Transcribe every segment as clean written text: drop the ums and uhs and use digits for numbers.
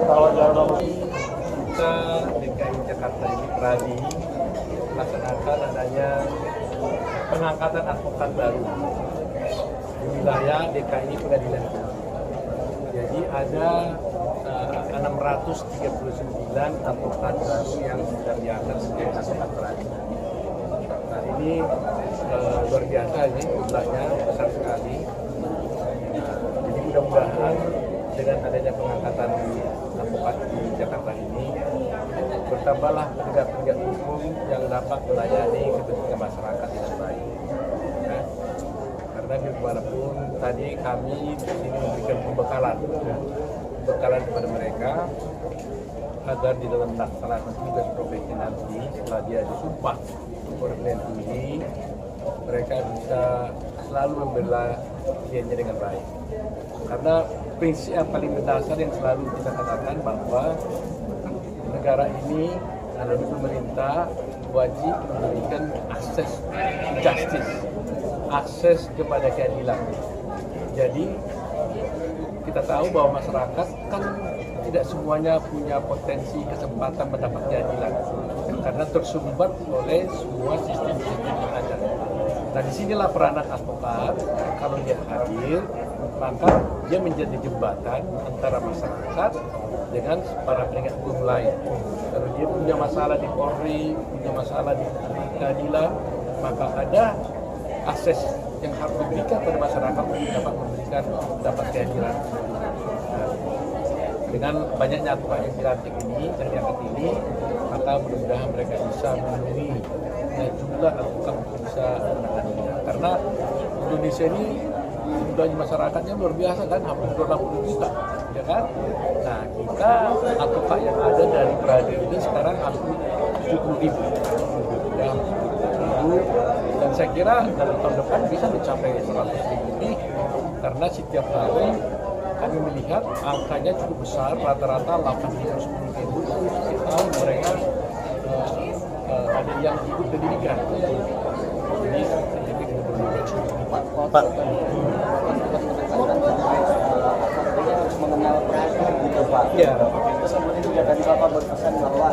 Kita DKI Jakarta ini Pradi melaksanakan adanya pengangkatan advokat baru di wilayah DKI Pengadilan. Jadi ada 639 advokat baru yang sudah diangkat sebagai advokat Pradi. Nah ini luar biasa ini jumlahnya besar sekali. Jadi mudah-mudahan dengan adanya pengangkatan advokat di Jakarta ini bertambahlah penegak-penegak hukum yang dapat melayani kepentingan masyarakat dengan baik. Nah, karena bagaimanapun tadi kami di sini memberikan pembekalan kepada mereka agar di dalam melaksanakan tugas profesi nanti setelah dia disumpah Presiden ini mereka bisa selalu membela kliennya dengan baik. Karena prinsip yang paling mendasar yang selalu kita katakan bahwa negara ini melalui pemerintah wajib memberikan akses justice, akses kepada keadilan. Jadi kita tahu bahwa masyarakat kan tidak semuanya punya potensi kesempatan mendapat keadilan karena tersumbat oleh semua sistem-sistem yang ada. Nah disinilah peranan advokat, kalau dia hadir maka dia menjadi jembatan antara masyarakat dengan para penegak hukum lain. Kalau dia punya masalah di Polri, punya masalah di keadilan, maka ada akses yang harus diberikan kepada masyarakat untuk dapat keadilan. Nah, dengan banyaknya advokat yang dilantik ini, yang diangkat ini, maka mudah-mudahan mereka bisa memenuhi jumlah advokat untuk bisa menanganinya. Karena Indonesia ini jumlah masyarakatnya luar biasa kan, hampir 20 juta, ya kan? Nah, kita advokat yang ada dari Pradi ini sekarang hampir 70.000. Ya, dan saya kira dalam tahun depan bisa mencapai 100.000 lebih, karena setiap hari kami melihat angkanya cukup besar, rata-rata 8.000-10.000 setiap tahun mereka ada yang ikut pendidikan. Jadi Pak. Mengenal Pradi gitu Pak. Ya. Terus kemudian juga tadi Bapak berpesan bahwa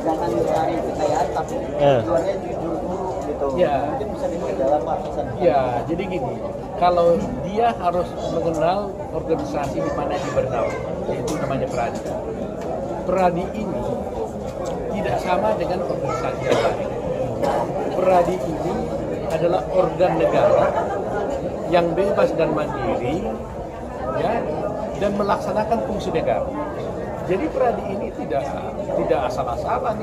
jangan mencari kekayaan tapi tujuannya jujur dulu gitu. Ya. Mungkin bisa diperdalam Pak pesan. Ya, jadi gini, kalau dia harus mengenal organisasi di mana dia bernama, yaitu namanya Pradi. Pradi ini tidak sama dengan organisasi yang lain. Pradi ini adalah organ negara yang bebas dan mandiri, ya, dan melaksanakan fungsi negara. Jadi Pradi ini tidak asal-asalan,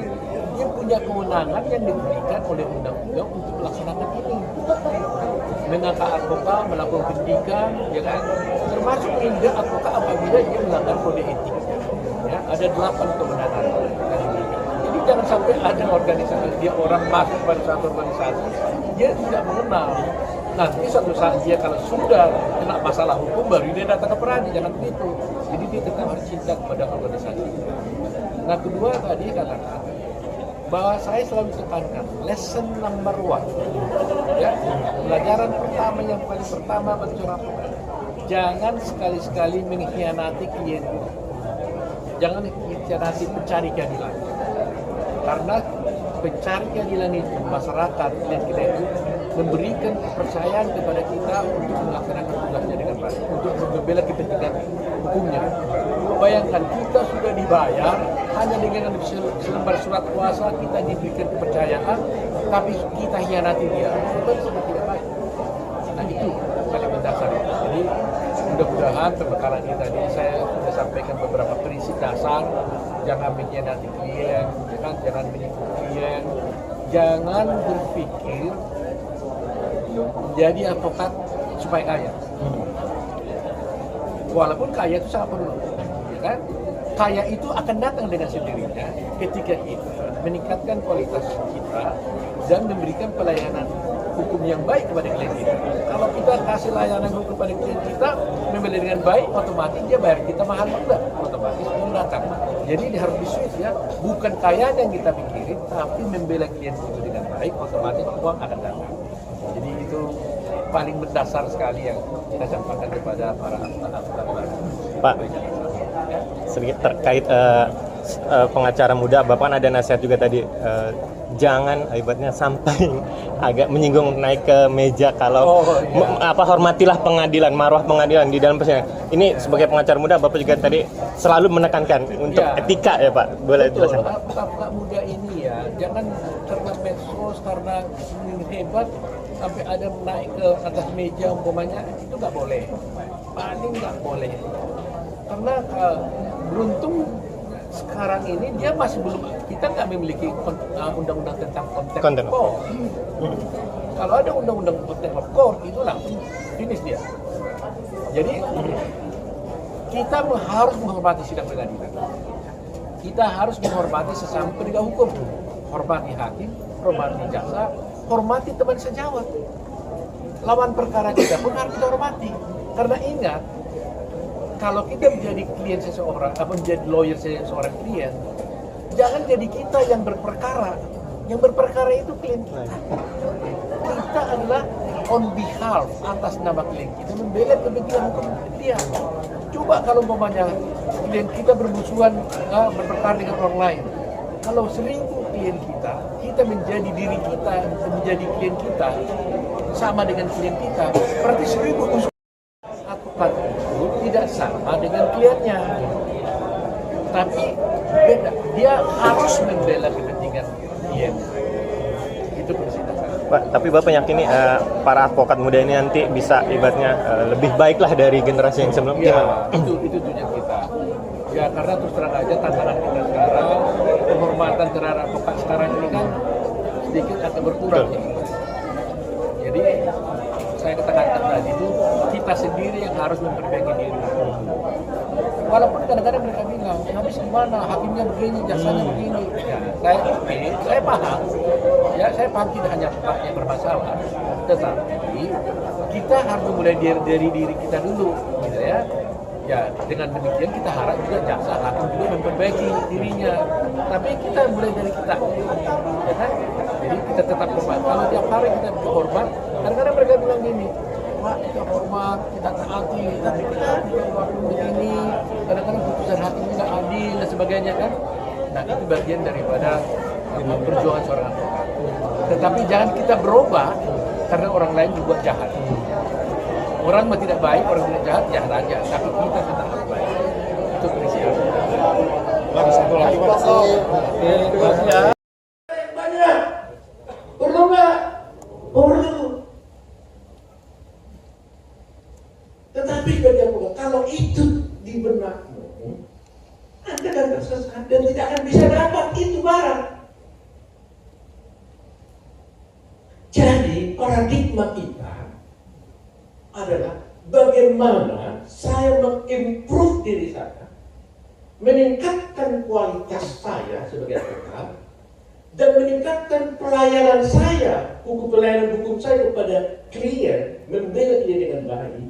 dia punya kewenangan yang diberikan oleh undang-undang untuk melaksanakan ini. Mengangkat advokat, melakukan pendidikan, ya kan, termasuk menindak advokat apabila dia melanggar kode etik. Ya, ada 8 kewenangan yang diberikan. Jadi jangan sampai ada organisasi, dia orang masuk pada satu organisasi, dia tidak mengenal. Nanti suatu saat dia kalau sudah kena masalah hukum baru dia datang ke Pradi, jangan begitu. Jadi dia tetap harus cinta kepada organisasi. Nah kedua tadi katakan bahwa saya selalu tekankan lesson number 1, ya, pelajaran pertama yang paling pertama bagi seorang advokat, jangan sekali-sekali mengkhianati klien, jangan mengkhianati pencari keadilan. Karena pencari keadilan itu masyarakat, klien-klien itu memberikan kepercayaan kepada kita untuk melaksanakan tugasnya dengan baik, untuk membela kepentingan hukumnya. Bayangkan kita sudah dibayar hanya dengan selembar surat kuasa kita diberikan kepercayaan, tapi kita hianati dia. Itu seperti tidak baik. Nah itu paling mendasar. Jadi mudah-mudahan perbekalan ini tadi saya sudah sampaikan beberapa prinsip dasar. Jangan mengkhianati klien, jangan menipu klien, jangan berpikir jadi advokat supaya kaya. Walaupun kaya itu sangat perlu, ya kan? Kaya itu akan datang dengan sendirinya ketika kita meningkatkan kualitas kita dan memberikan pelayanan hukum yang baik kepada klien kita. Kalau kita kasih layanan hukum kepada klien kita, membeli dengan baik, otomatis dia bayar kita mahal juga, otomatis uang datang. Jadi dia harus disuit ya, bukan kaya yang kita pikirin, tapi membela klien itu dengan baik, otomatis uang akan datang. Jadi itu paling mendasar sekali yang kita sampaikan kepada para advokat. Pak. sedikit terkait pengacara muda, Bapak kan ada nasihat juga tadi, jangan ibaratnya sampai agak menyinggung naik ke meja kalau hormatilah pengadilan, marwah pengadilan di dalam persidangan. Ini sebagai pengacara muda, Bapak juga tadi selalu menekankan untuk etika ya Pak. Boleh jelaskan Pak? Bapak muda ini ya, jangan karena medsos, karena ingin hebat sampai ada naik ke atas meja umpamanya, itu nggak boleh, paling nggak boleh. Karena beruntung sekarang ini dia masih belum, kita nggak memiliki undang-undang tentang contempt of court. Kalau ada undang-undang contempt of court itu langsung finish dia. Jadi kita harus menghormati sidang pengadilan. Kita harus menghormati sesama penegak hukum, hormati hakim, hormati jaksa, hormati teman sejawat. Lawan perkara kita pun harus kita hormati. Karena ingat, kalau kita menjadi klien seseorang, atau menjadi lawyer seorang klien, jangan jadi kita yang berperkara. Yang berperkara itu klien kita. Kita adalah on behalf, atas nama klien kita, membela kepentingan hukum dia. Coba kalau umpamanya klien kita bermusuhan, berperkara dengan orang lain. Kalau 1000 klien kita menjadi diri kita, menjadi klien kita, sama dengan klien kita, berarti 1000 musuh. Advokat itu tidak sama dengan kliennya, tapi beda. Dia harus membela kepentingan klien. Itu prinsipnya. Pak, tapi Bapak yakini para advokat muda ini nanti bisa ibaratnya lebih baik lah dari generasi yang sebelumnya? Ya, itu tujuan kita. Ya, karena terus terang aja tantangan kita sekarang, penghormatan terhadap advokat sekarang ini kan sedikit akan berkurang. Ya. Jadi saya katakan tadi itu kita sendiri yang harus memperbaiki diri. Walaupun kadang-kadang mereka bilang, habis gimana, hakimnya begini, jasanya begini. Ya, saya paham. Ya, saya paham tidak hanya hakimnya bermasalah, tetapi kita harus memulai dari diri kita dulu, gitu ya. Ya, dengan demikian kita harap juga jaksa hakim juga memperbaiki dirinya. Tapi kita mulai dari kita, ya kan? Jadi kita tetap hormat. Kalau tiap hari kita hormat, kadang-kadang mereka bilang gini, Pak, kita hormat, kita taati, tapi kita waktu begini, kadang-kadang putusan hakim nggak adil dan sebagainya kan. Nah, itu bagian daripada perjuangan seorang advokat. Tetapi jangan kita berubah karena orang lain juga jahat. Orang mah tidak baik, orang tidak jahat, jahat aja. Tapi kita tetap harus baik. Itu prinsipnya. Lagi satu lagi Pak. Banyak. Perlu nggak? Perlu. Tetapi kalau itu di benakmu, Anda akan tersesat dan tidak akan bisa dapat itu barang. Jadi paradigma kita adalah bagaimana saya mengimprove diri saya, meningkatkan kualitas saya sebagai advokat, dan meningkatkan pelayanan saya, pelayanan hukum saya kepada klien, membela klien dengan baik.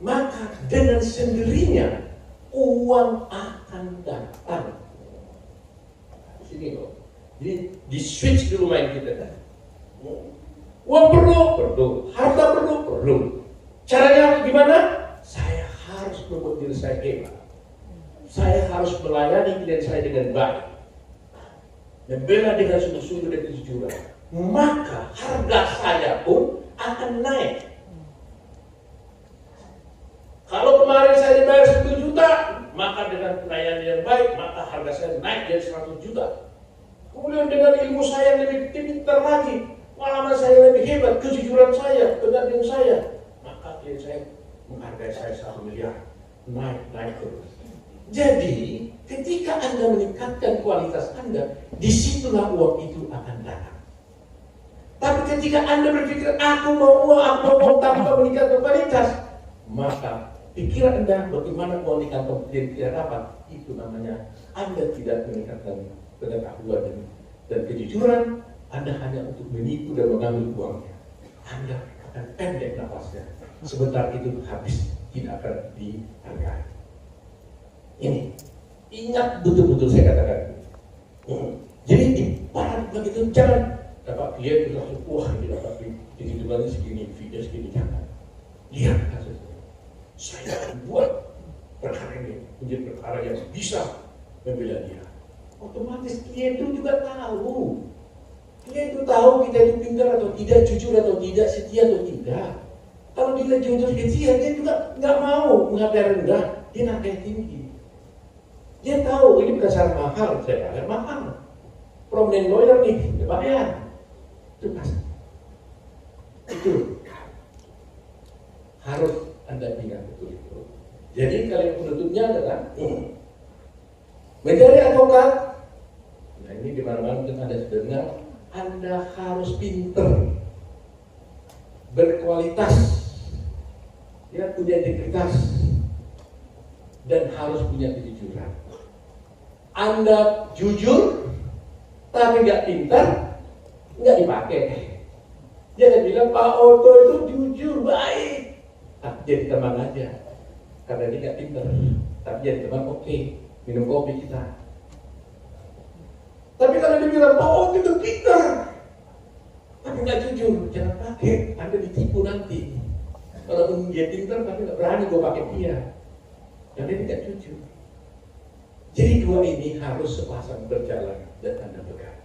Maka dengan sendirinya uang akan datang. Sini loh. Jadi di switch dulu main kita kan. Uang perlu, harta perlu. Caranya gimana? Saya harus membuat diri saya hebat. Saya harus melayani klien saya dengan baik, membela dengan sungguh-sungguh dan kejujuran. Maka harga saya pun akan naik. Kalau kemarin saya dibayar 1 juta, maka dengan pelayanan yang baik, maka harga saya naik jadi 100 juta. Kemudian dengan ilmu saya yang lebih pintar lagi, pengalaman saya lebih hebat, kejujuran saya, pengabdian saya, maka klien saya menghargai saya 1 miliar. Naik terus. Jadi, ketika Anda meningkatkan kualitas Anda, disitulah uang itu akan datang. Tapi ketika Anda berpikir, aku mau uang tanpa meningkatkan kualitas, maka pikiran Anda bagaimana uang di kantong tidak dapat, itu namanya Anda tidak meningkatkan pengetahuan dan kejujuran. Anda hanya untuk menipu dan mengambil uangnya. Anda akan pendek nafasnya. Sebentar itu habis, tidak akan dihargai. Ini, ingat betul-betul saya katakan. Jadi di paradigma itu jangan dapat klien langsung, wah ini dapat hitungannya segini, video segini, jangan. Lihat kasusnya. Saya buat perkara ini menjadi perkara yang bisa membela dia. Otomatis dia itu juga tahu. Dia itu tahu kita itu pintar atau tidak, jujur atau tidak, setia atau tidak. Kalau dia jujur setia, dia juga nggak mau menghargai rendah, dia hargai tinggi. Dia tahu ini berdasar mahal, saya bayar mahal. Prominent lawyer nih, dia bayar. Itu pasti. Itu harus Anda ingat betul itu. Jadi kalimat penutupnya adalah menjadi advokat. Nah ini di mana-mana Anda sudah dengar. Anda harus pinter, berkualitas, ya, punya integritas, dan harus punya kejujuran. Anda jujur, tapi nggak pintar, nggak dipakai. Jangan bilang Pak Oto itu jujur, baik, jadi teman aja, karena dia nggak pintar. Tapi jadi teman oke, minum kopi kita. Tapi kalau dia bilang, oh itu pintar, tapi nggak jujur, jangan pakai, Anda ditipu nanti. Kalau dia pintar tapi nggak berani gue pakai dia, dan dia tidak jujur. Jadi dua ini harus sepasang berjalan dan Anda pegang.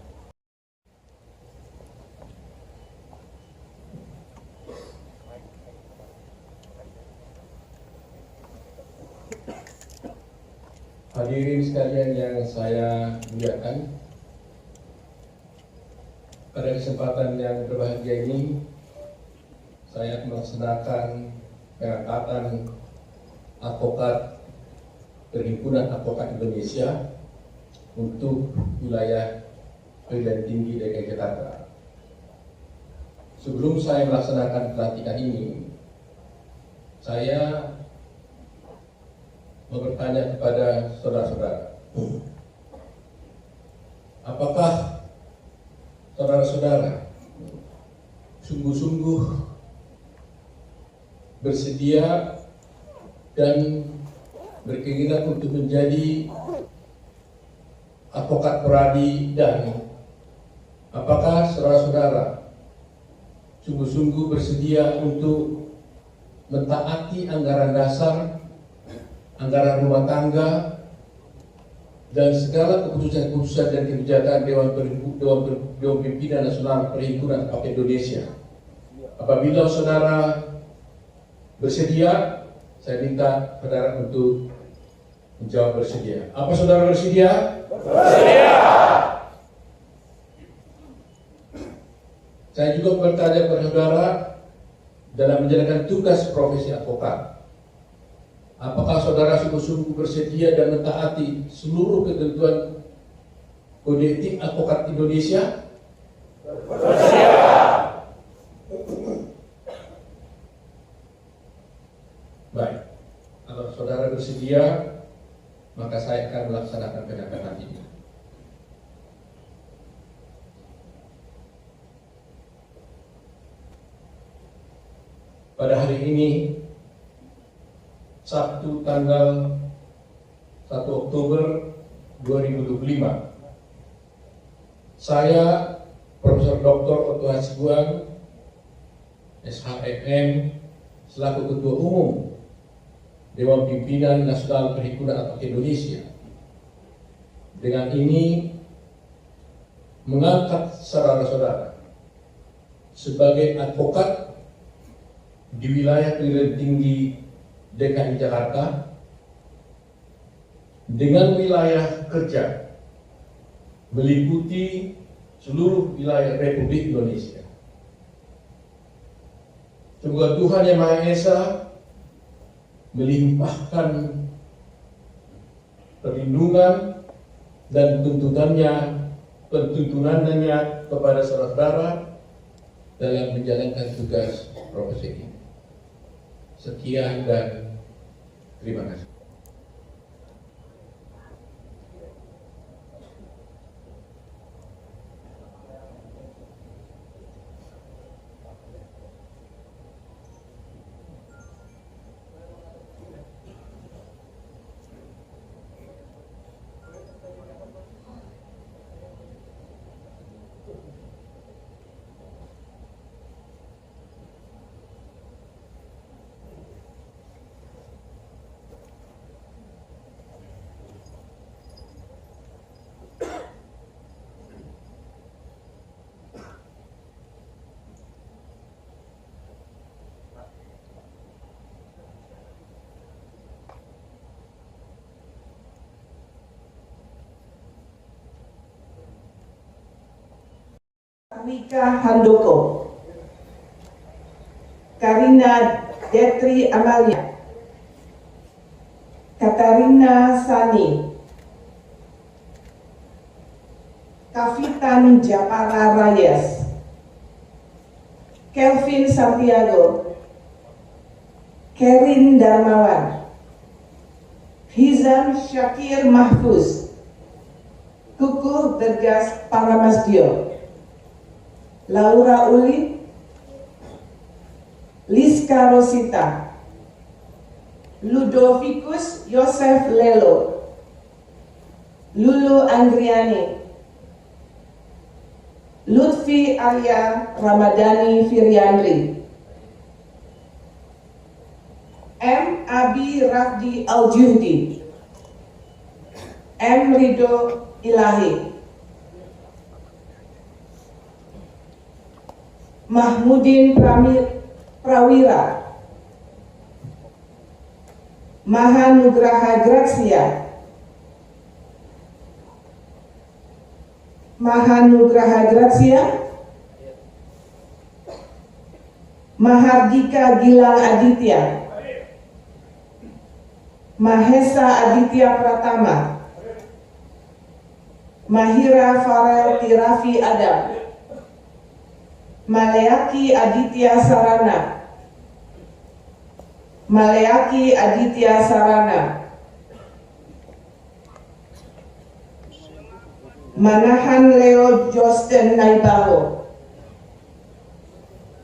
Hadirin sekalian yang saya muliakan, pada kesempatan yang berbahagia ini, saya melaksanakan pengangkatan advokat Perhimpunan Advokat Indonesia untuk wilayah Pengadilan Tinggi DKI Jakarta. Sebelum saya melaksanakan pelantikan ini, saya mau bertanya kepada saudara-saudara, apakah saudara-saudara sungguh-sungguh bersedia dan berkeinginan untuk menjadi advokat peradi, dan apakah saudara-saudara sungguh-sungguh bersedia untuk mentaati anggaran dasar, anggaran rumah tangga, dan segala keputusan-keputusan dan kebijakan Dewan Pimpinan Nasional Perhimpunan Advokat Indonesia. Apabila saudara bersedia, saya minta saudara untuk menjawab bersedia. Apa saudara bersedia? Bersedia. Saya juga bertanya kepada saudara dalam menjalankan tugas profesi advokat. Apakah saudara sungguh-sungguh bersedia dan mentaati seluruh ketentuan Kode Etik Advokat Indonesia? Bersedia. Baik, kalau saudara bersedia, maka saya akan melaksanakan pengangkatan ini. Pada hari ini, Sabtu tanggal 1 Oktober 2025, saya Profesor Dr. Otto Hasibuan, SHMM, selaku Ketua Umum Dewan Pimpinan Nasional Perhimpunan Advokat Indonesia, dengan ini mengangkat saudara-saudara sebagai advokat di wilayah Pengadilan Tinggi DKI Jakarta dengan wilayah kerja meliputi seluruh wilayah Republik Indonesia. Semoga Tuhan Yang Maha Esa melimpahkan perlindungan dan tuntunannya kepada saudara-saudara dalam menjalankan tugas profesi ini. Sekian dan terima kasih. Wika Handoko, Karina Detri Amalia, Katarina Sani, Kavitan Japara Reyes, Kelvin Santiago, Kerin Darmawan, Hizam Syakir Mahfuz, Kukuh Bergas Paramasdio, Laura Uli, Liska Rosita, Ludovicus Yosef Lelo, Lulu Anggriani, Lutfi Arya Ramadhani Firyandri, M. Abi Rafdi Al-Juhdi, M. Rido Ilahi, Mahmudin Prawira, Mahanugraha Gracia, Mahardika Gilang Aditya, Mahesa Aditya Pratama, Mahira Farel Tirafi Adam, Maleaki Aditya Sarana, Maleaki Aditya Sarana, Manahan Leo Josten Naibaho,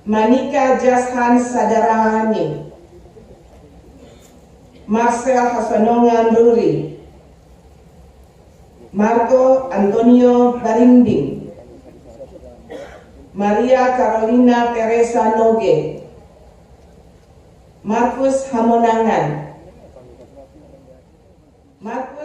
Manika Jashan Sadarahani, Marcel Hasanongan Ruri, Marco Antonio Barinding, Maria Carolina Teresa Noge, Markus Hamonangan, Markus